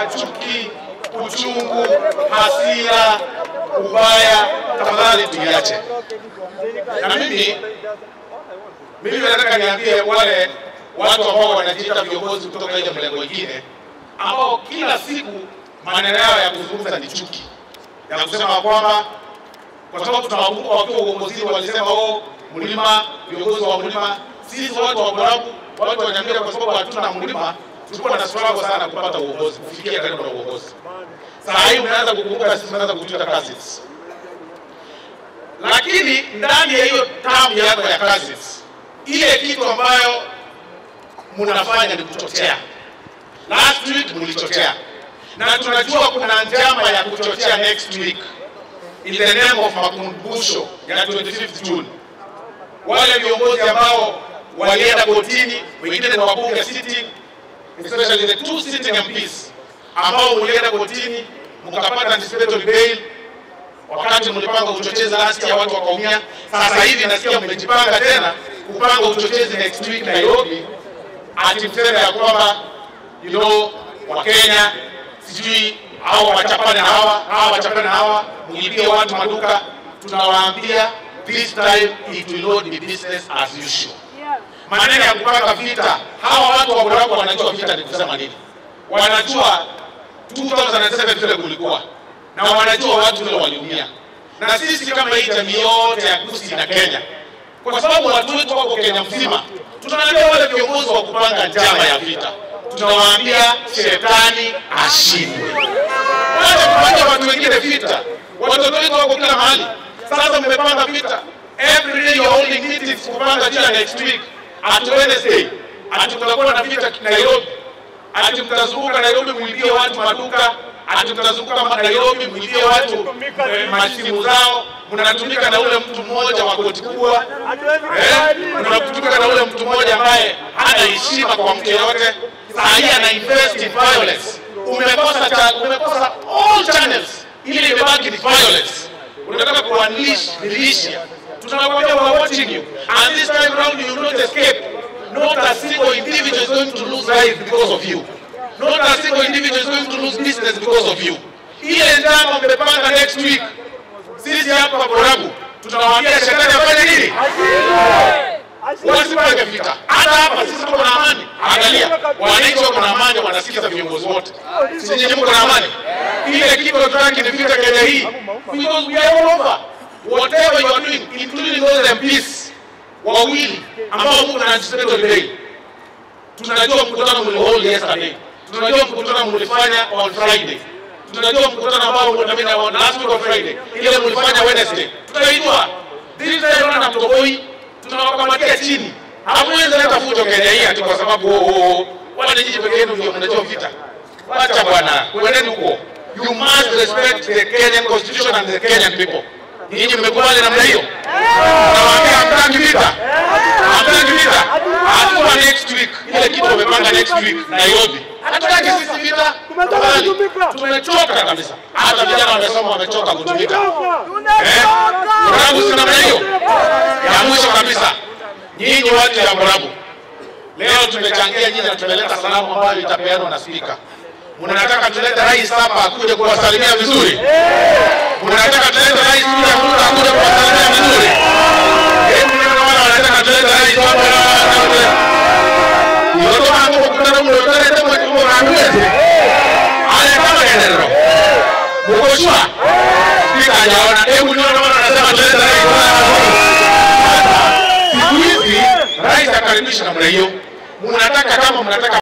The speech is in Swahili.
chuki, uchungu, hasira, ubaya, tafadhali tuiache. Na mimi nataka niambie wale watu ambao wanajiita viongozi kutoka ile mlengo mwingine ambao kila siku maneno yao ya kuzungumza ni chuki. Ya kusema kwamba kwa sababu tunawakumbuka wakiwa uongozini walisema mlima, viongozi wa mlima, sisi watu wa Borabu, watu wa Nyamira kwa sababu hatuna mlima, tulikuwa na struggle sana kupata uongozi, kufikia karibu na uongozi. Sasa hivi mnaanza kukumbuka sisi tunaanza kutuita cousins. Lakini ndani ya hiyo term yako ya cousins, ile kitu ambayo mnafanya ni kuchochea. Last week mlichochea. Na tunajua kuna njama ya kuchochea next week in the name of makumbusho ya 25th June. Wale viongozi ambao walienda kotini, wengine ni wabunge sitting, especially the 2 sitting MPs ambao walienda kotini mkapata anticipatory bail wakati mlipanga uchochezi last ya watu wakaumia. Sasa hivi nasikia mmejipanga tena kupanga uchochezi next week Nairobi, ati mseme ya kwamba wa Kenya sijui hao wachapane na hawa muibie watu maduka. Tunawaambia this time it will not be business as usual. Maneno ya kupanga vita, hawa watu wa Borabu wanajua vita ni kusema nini. Wanajua 2007 vile kulikuwa na wanajua watu wale waliumia. Na sisi kama hii jamii yote ya Gusii na Kenya, kwa sababu watu wetu wako Kenya mzima, tunaambia wale viongozi wa kupanga njama ya vita, tunawaambia shetani ashindwe. Wacha kufanya watu wengine vita. Watoto wetu wako kila mahali. Sasa mmepanga vita. Every day you are holding meetings kupanga juu next week. At Wednesday, tutakuwa na vita Nairobi. Mtazunguka Nairobi muibie watu maduka. Mtazunguka Nairobi muibie watu masimu zao. Mnatumika na ule mtu mmoja wa koti kubwa. Mnatumika na ule mtu mmoja ambaye hana heshima kwa mtu yote. Sasa ana invest in violence. Umekosa all channels ili imebaki ni violence. Unataka kuunleash militia. Tunakwambia we are watching you, and this time round you will not escape. Not a single individual is going to lose life because of you. Not a single individual is going to lose business because of you. Ile njama mmepanga next week, sisi hapa Borabu tunawaambia shetani afanye nini? Wasipange vita. Hata hapa sisi tuko na amani. Angalia, wananchi wako na amani, wanasikiza viongozi wote. Sisi nyinyi mko na amani. Ile kitu tunataka ni vita Kenya hii. Because we are all over. Whatever you are doing, including those MPs wawili ambao mko na anticipatory bail. Tunajua mkutano mliohold yesterday. Tunajua mkutano mlifanya on Friday. Tunajua mkutano ambao last week on Friday. Ile mlifanya Wednesday. Tutaijua. This time na mtoboi tunawakamatia chini. Hamwezi leta fujo Kenya hii ati kwa sababu wale nyinyi pekee yenu ndio mnajua vita. Acha bwana, kwendeni huko. You must respect the Kenyan constitution and the Kenyan people. Nyinyi mmekubali namna hiyo? Nawaambia hamtaki vita. Hamtaki vita. Hatuwa next week. Ile kitu wamepanga next week Nairobi. Hatutaki sisi vita. Tumechoka kabisa. Hata vijana wamesoma wamechoka kutumika. Borabu si namna hiyo. Ya mwisho kabisa, nyinyi watu ya Borabu, leo tumechangia nyinyi na tumeleta salamu ambayo itapeanwa na speaker. Mnataka tulete rais hapa akuje kuwasalimia vizuri? Mnataka tulete rais akuje kuwasalimia vizuri? Hebu nione wala wanataka tulete rais hapa. Ndio mambo kukutana mlotele temo tumo raamwezi. Ale kama ndio. Mkoshwa. Speaker hajaona. Hebu nione wala wanasema tulete rais hapa. Rais akaribisha namna hiyo. Mnataka kama mnataka